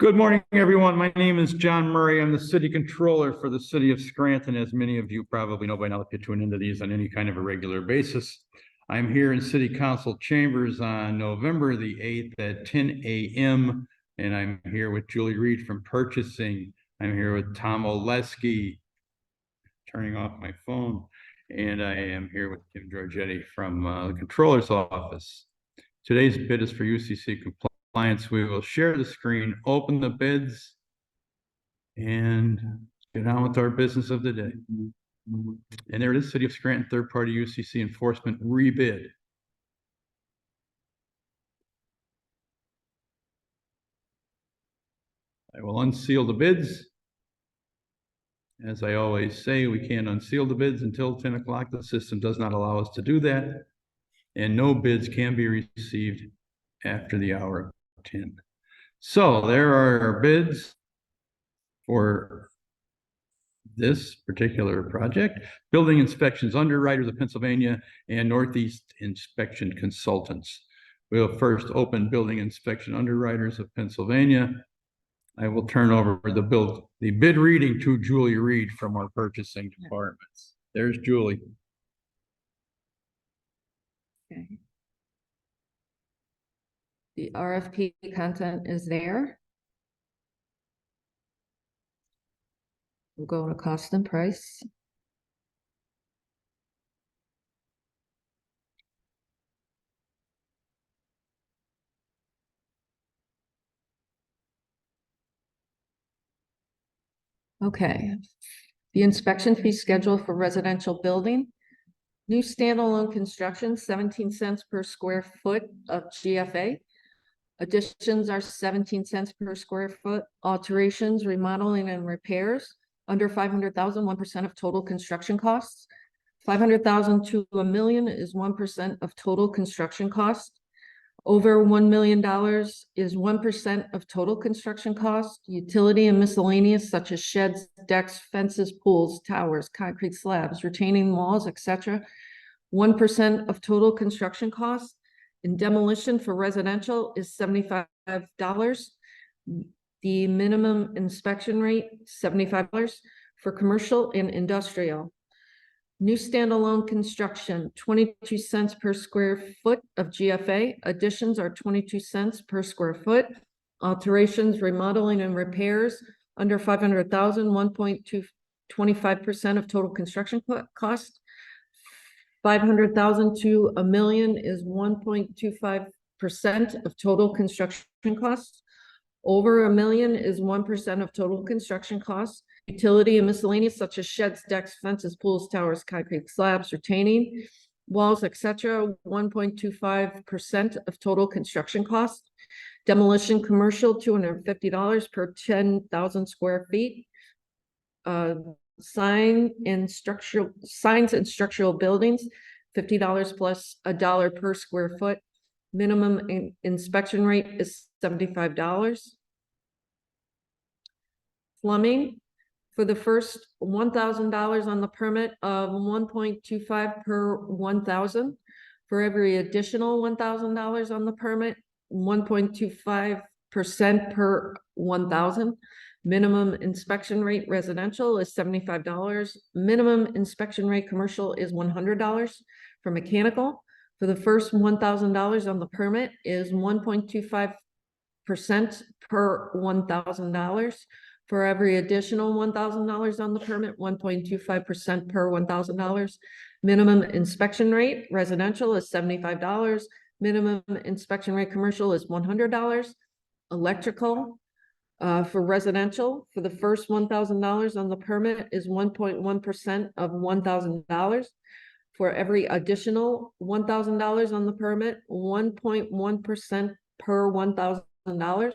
Good morning, everyone. My name is John Murray. I'm the city controller for the city of Scranton. As many of you probably know by now, if you tune into these on any kind of a regular basis. I'm here in City Council chambers on November the 8th at 10 a.m. And I'm here with Julie Reed from purchasing. I'm here with Tom Oleski, turning off my phone. And I am here with Kim Giorgetti from the controller's office. Today's bid is for U.C.C. compliance. We will share the screen, open the bids, and get on with our business of the day. And there it is, City of Scranton third-party U.C.C. enforcement rebid. I will unseal the bids. As I always say, we can't unseal the bids until 10 o'clock. The system does not allow us to do that. And no bids can be received after the hour of 10. So there are our bids for this particular project. Building Inspections Underwriters of Pennsylvania and Northeast Inspection Consultants. We'll first open Building Inspection Underwriters of Pennsylvania. I will turn over the bid reading to Julie Reed from our purchasing departments. There's Julie. Okay. The RFP content is there. We'll go to cost and price. Okay. The inspection fee schedule for residential building. New standalone construction, 17 cents per square foot of GFA. Additions are 17 cents per square foot. Alterations, remodeling, and repairs under 500,000, 1% of total construction costs. 500,000 to $1 million is 1% of total construction cost. Over $1 million is 1% of total construction cost. Utility and miscellaneous such as sheds, decks, fences, pools, towers, concrete slabs, retaining walls, etc. 1% of total construction cost. And demolition for residential is $75. The minimum inspection rate, $75 for commercial and industrial. New standalone construction, 22 cents per square foot of GFA. Additions are 22 cents per square foot. Alterations, remodeling, and repairs under 500,000, 1.25% of total construction cost. 500,000 to $1 million is 1.25% of total construction costs. Over $1 million is 1% of total construction costs. Utility and miscellaneous such as sheds, decks, fences, pools, towers, concrete slabs, retaining walls, etc. 1.25% of total construction costs. Demolition commercial, $250 per 10,000 square feet. Signs and structural buildings, $50 plus $1 per square foot. Minimum inspection rate is $75. Plumbing, for the first $1,000 on the permit of 1.25 per 1,000. For every additional $1,000 on the permit, 1.25% per 1,000. Minimum inspection rate residential is $75. Minimum inspection rate commercial is $100. For mechanical, for the first $1,000 on the permit is 1.25% per $1,000. For every additional $1,000 on the permit, 1.25% per $1,000. Minimum inspection rate residential is $75. Minimum inspection rate commercial is $100. Electrical, for residential, for the first $1,000 on the permit is 1.1% of $1,000. For every additional $1,000 on the permit, 1.1% per $1,000.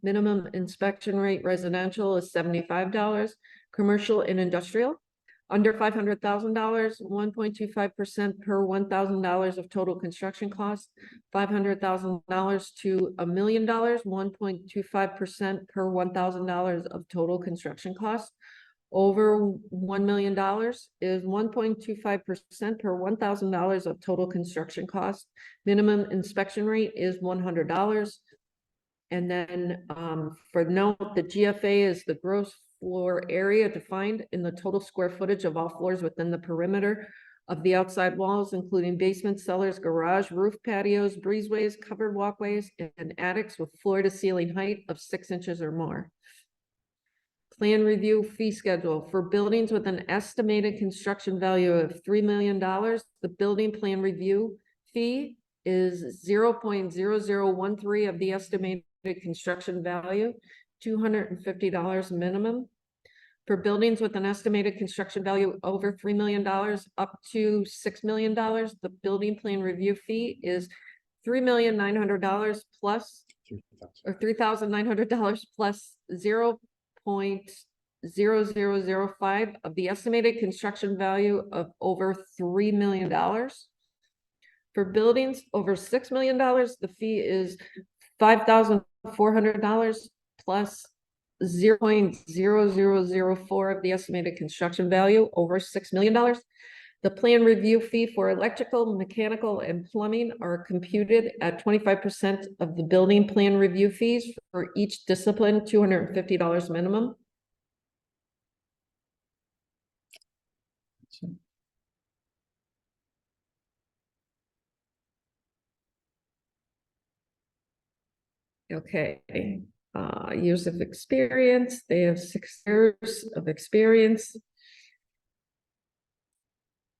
Minimum inspection rate residential is $75. Commercial and industrial, under $500,000, 1.25% per $1,000 of total construction cost. $500,000 to $1 million, 1.25% per $1,000 of total construction cost. Over $1 million is 1.25% per $1,000 of total construction cost. Minimum inspection rate is $100. And then for note, the GFA is the gross floor area defined in the total square footage of all floors within the perimeter of the outside walls, including basements, cellars, garage, roof patios, breezeways, covered walkways, and attics with floor to ceiling height of 6 inches or more. Plan review fee schedule for buildings with an estimated construction value of $3 million. The building plan review fee is 0.0013 of the estimated construction value, $250 minimum. For buildings with an estimated construction value over $3 million up to $6 million, the building plan review fee is $3,900,000 plus or $3,900 plus 0.0005 of the estimated construction value of over $3 million. For buildings over $6 million, the fee is $5,400 plus 0.0004 of the estimated construction value over $6 million. The plan review fee for electrical, mechanical, and plumbing are computed at 25% of the building plan review fees for each discipline, $250 minimum. Okay, years of experience. They have 6 years of experience.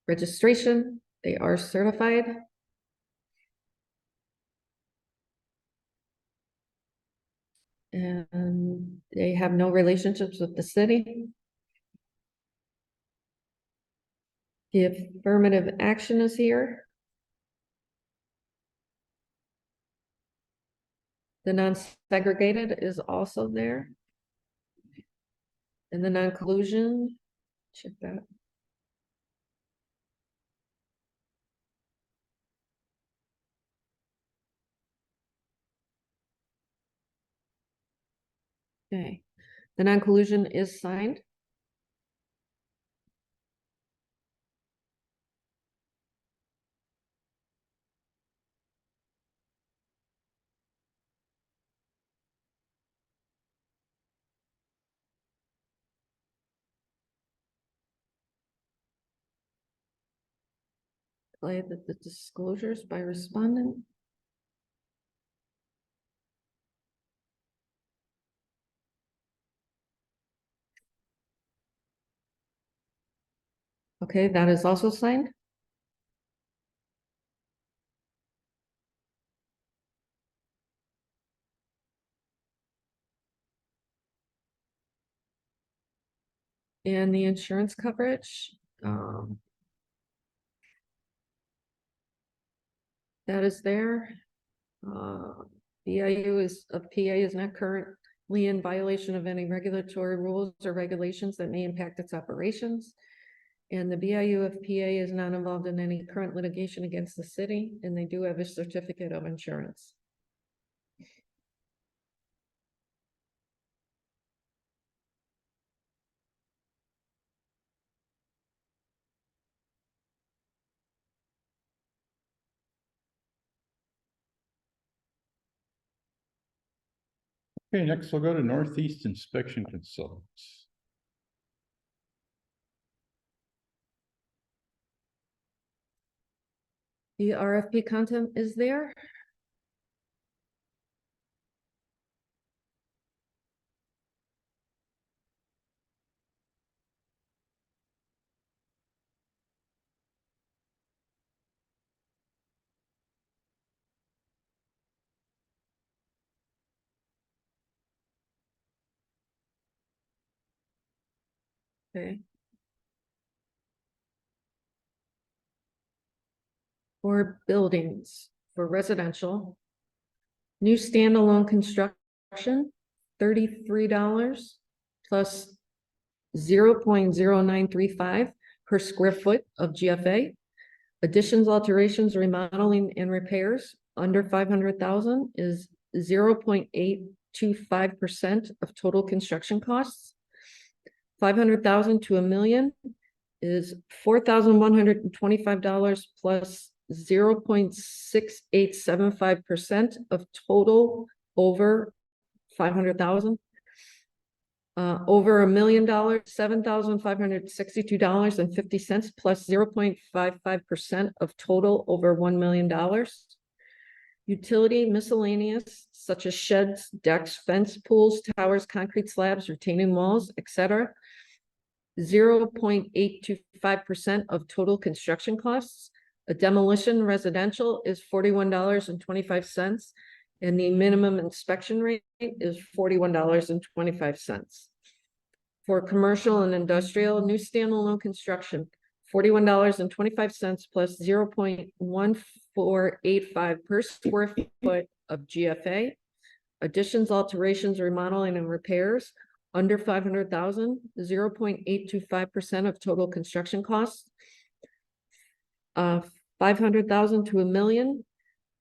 Registration, they are certified. And they have no relationships with the city. The affirmative action is here. The non-segregated is also there. And the non-collusion, check that. Okay, the non-collusion is signed. Play the disclosures by respondent. Okay, that is also signed. And the insurance coverage, that is there. BIU of PA is not currently in violation of any regulatory rules or regulations that may impact its operations. And the BIU of PA is not involved in any current litigation against the city, and they do have a certificate of insurance. Okay, next we'll go to Northeast Inspection Consultants. The RFP content is there. Okay. For buildings, for residential, new standalone construction, $33 plus 0.0935 per square foot of GFA. Additions, alterations, remodeling, and repairs under 500,000 is 0.825% of total construction costs. 500,000 to $1 million is $4,125 plus 0.6875% of total over $500,000. Over $1 million, $7,562.50 plus 0.55% of total over $1 million. Utility miscellaneous such as sheds, decks, fence, pools, towers, concrete slabs, retaining walls, etc. 0.825% of total construction costs. A demolition residential is $41.25, and the minimum inspection rate is $41.25. For commercial and industrial, new standalone construction, $41.25 plus 0.1485 per square foot of GFA. Additions, alterations, remodeling, and repairs under $500,000, 0.825% of total construction costs. $500,000 to $1 million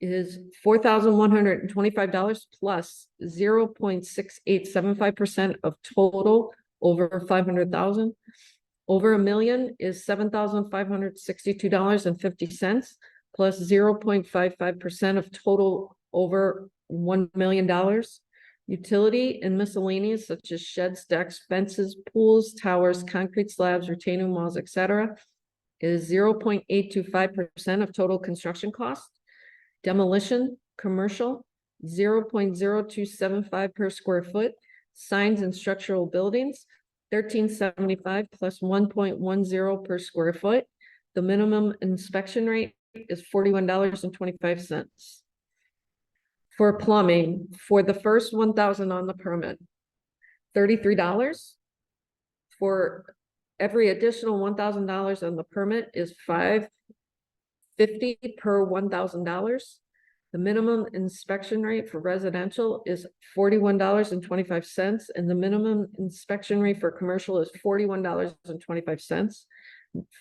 is $4,125 plus 0.6875% of total over $500,000. Over $1 million is $7,562.50 plus 0.55% of total over $1 million. Utility and miscellaneous such as sheds, decks, fences, pools, towers, concrete slabs, retaining walls, etc. is 0.825% of total construction cost. Demolition, commercial, 0.0275 per square foot. Signs and structural buildings, $13.75 plus 1.10 per square foot. The minimum inspection rate is $41.25. For plumbing, for the first 1,000 on the permit, $33. For every additional $1,000 on the permit is $5.50 per $1,000. The minimum inspection rate for residential is $41.25, and the minimum inspection rate for commercial is $41.25.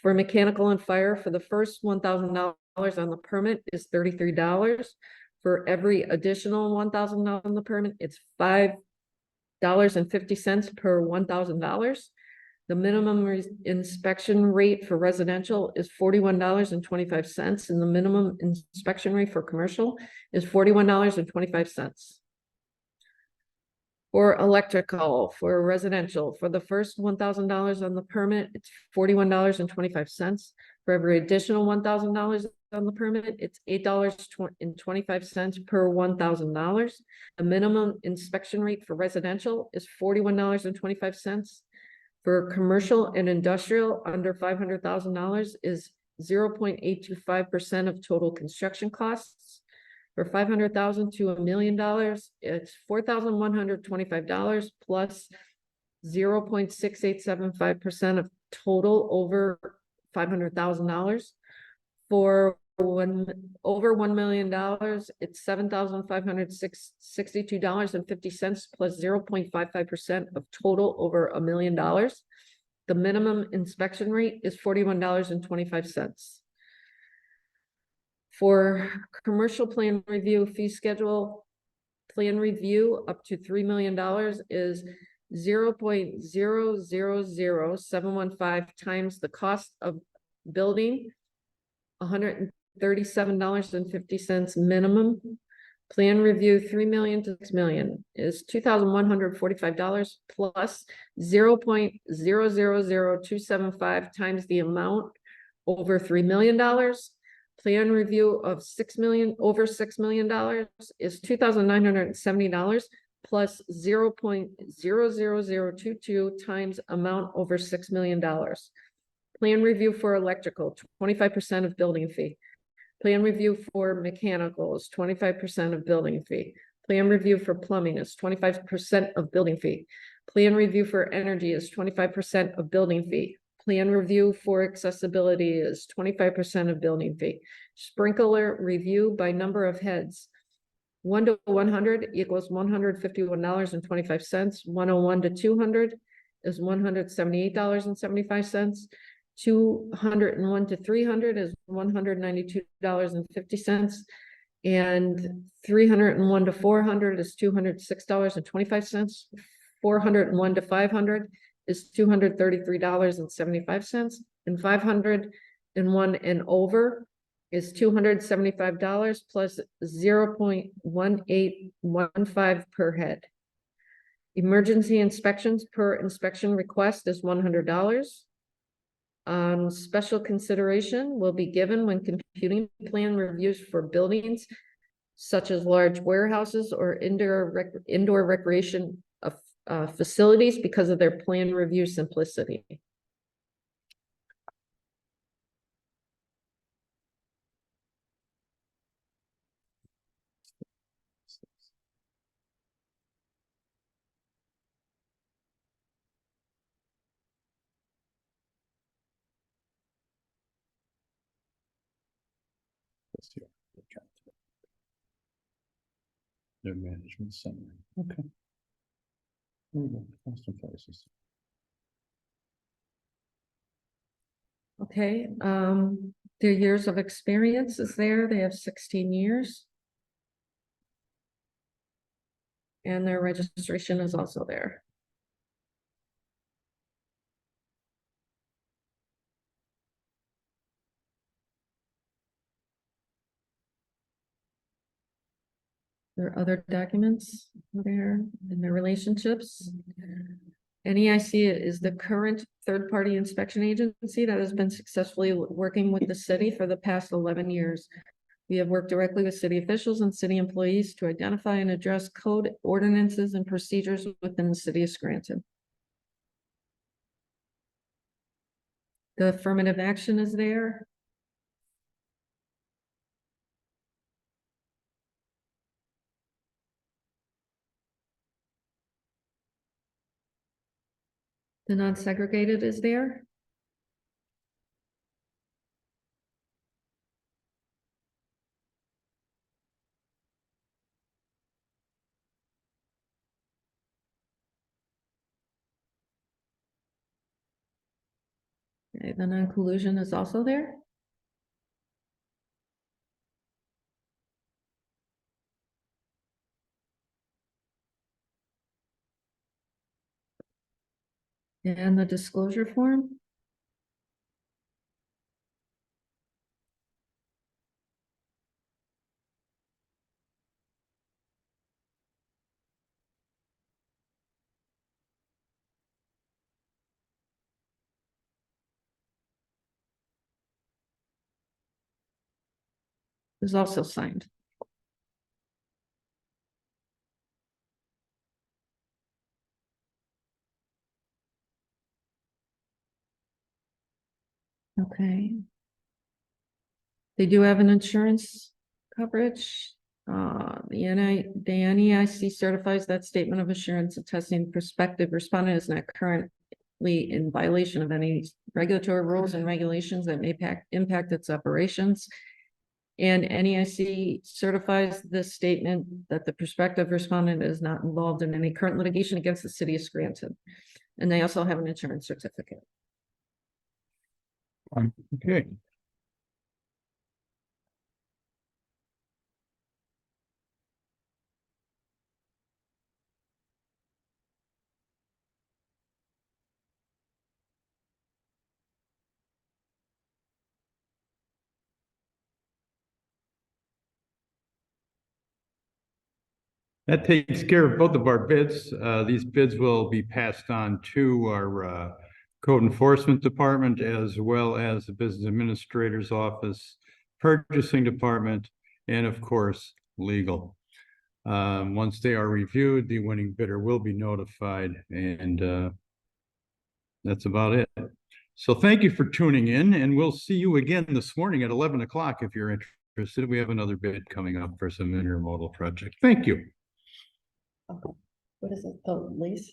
For mechanical and fire, for the first $1,000 on the permit is $33. For every additional $1,000 on the permit, it's $5.50 per $1,000. The minimum inspection rate for residential is $41.25, and the minimum inspection rate for commercial is $41.25. For electrical, for residential, for the first $1,000 on the permit, it's $41.25. For every additional $1,000 on the permit, it's $8.25 per $1,000. The minimum inspection rate for residential is $41.25. For commercial and industrial under $500,000 is 0.825% of total construction costs. For $500,000 to $1 million, it's $4,125 plus 0.6875% of total over $500,000. For over $1 million, it's $7,562.50 plus 0.55% of total over $1 million. The minimum inspection rate is $41.25. For commercial plan review fee schedule, plan review up to $3 million is 0.000715 times the cost of building, $137.50 minimum. Plan review 3 million to 6 million is $2,145 plus 0.000275 times the amount over $3 million. Plan review of 6 million over $6 million is $2,970 plus 0.00022 times amount over $6 million. Plan review for electrical, 25% of building fee. Plan review for mechanical is 25% of building fee. Plan review for plumbing is 25% of building fee. Plan review for energy is 25% of building fee. Plan review for accessibility is 25% of building fee. Sprinkler review by number of heads. 1 to 100 equals $151.25. 101 to 200 is $178.75. 201 to 300 is $192.50. And 301 to 400 is $206.25. 401 to 500 is $233.75. And 501 and over is $275 plus 0.1815 per head. Emergency inspections per inspection request is $100. Special consideration will be given when computing plan reviews for buildings such as large warehouses or indoor recreation of facilities because of their plan review simplicity. Their management summary. Okay. There we go. Cost and prices. Okay, their years of experience is there. They have 16 years. And their registration is also there. There are other documents there in their relationships. NEIC is the current third-party inspection agency that has been successfully working with the city for the past 11 years. We have worked directly with city officials and city employees to identify and address code ordinances and procedures within the city of Scranton. The affirmative action is there. The non-segregated is there. Okay, the non-collusion is also there. And the disclosure form. Is also signed. Okay. They do have an insurance coverage. The NEIC certifies that statement of assurance attesting prospective respondent is not currently in violation of any regulatory rules and regulations that may impact its operations. And NEIC certifies this statement that the prospective respondent is not involved in any current litigation against the city of Scranton. And they also have an insurance certificate. Okay. That takes care of both of our bids. These bids will be passed on to our code enforcement department as well as the business administrator's office, purchasing department, and of course, legal. Once they are reviewed, the winning bidder will be notified, and that's about it. So thank you for tuning in, and we'll see you again this morning at 11 o'clock if you're interested. We have another bid coming up for some intermodal project. Thank you. What is it, the lease?